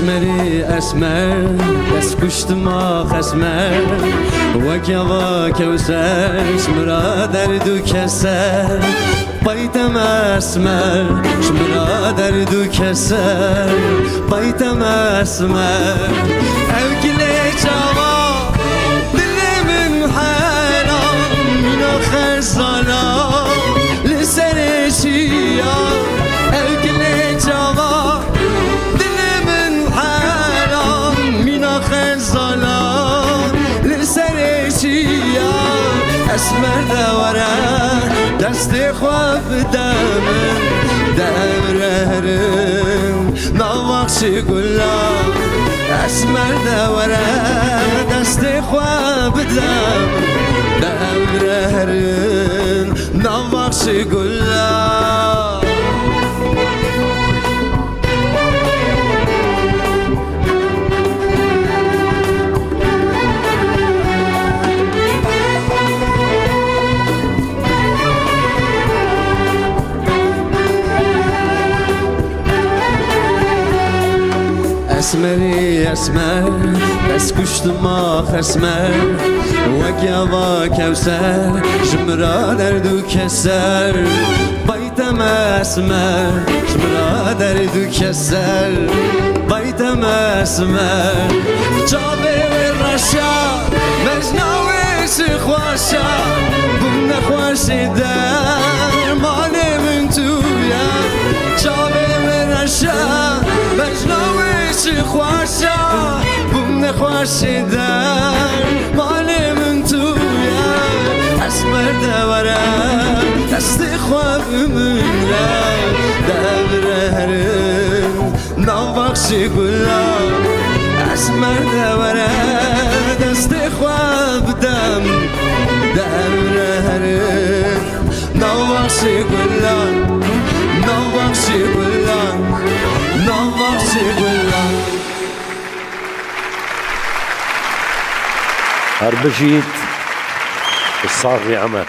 اسمری اسمر دست کشتم آخ اسمر وکیا کوسر شمرا درد و کسر بایتم اسمر شمرا درد و کسر بایتم اسمر اوکلی چاوا دل من حیران من آخر سالا لسر شیا اوکلی چاوا دل من حیران من آخر سالا لسر شیا اسمر دوره دست خواب دمم دورهرم نواخش گلا اسمر دوره دست خواب دم دورهرم نواخش گلا اسمری اسمر دست کشتم آخ اسمر وکیا کوسر شمرا درد و کسر بایتم اسمر شمرا درد و کسر بایتم اسمر جابه و رشا مجنوش خواشا بم نخواش در مال من تویا جابه و رشا مجنوش خواشا بم نخواش در مال من تویا اسمر دوره دست خواب من را دورهرم نواخش گلا اسمر دوره دست خواب دم دورهرم نواخش گلا نواخش گلا نواخش گلا هربجيت الصاغي عمر.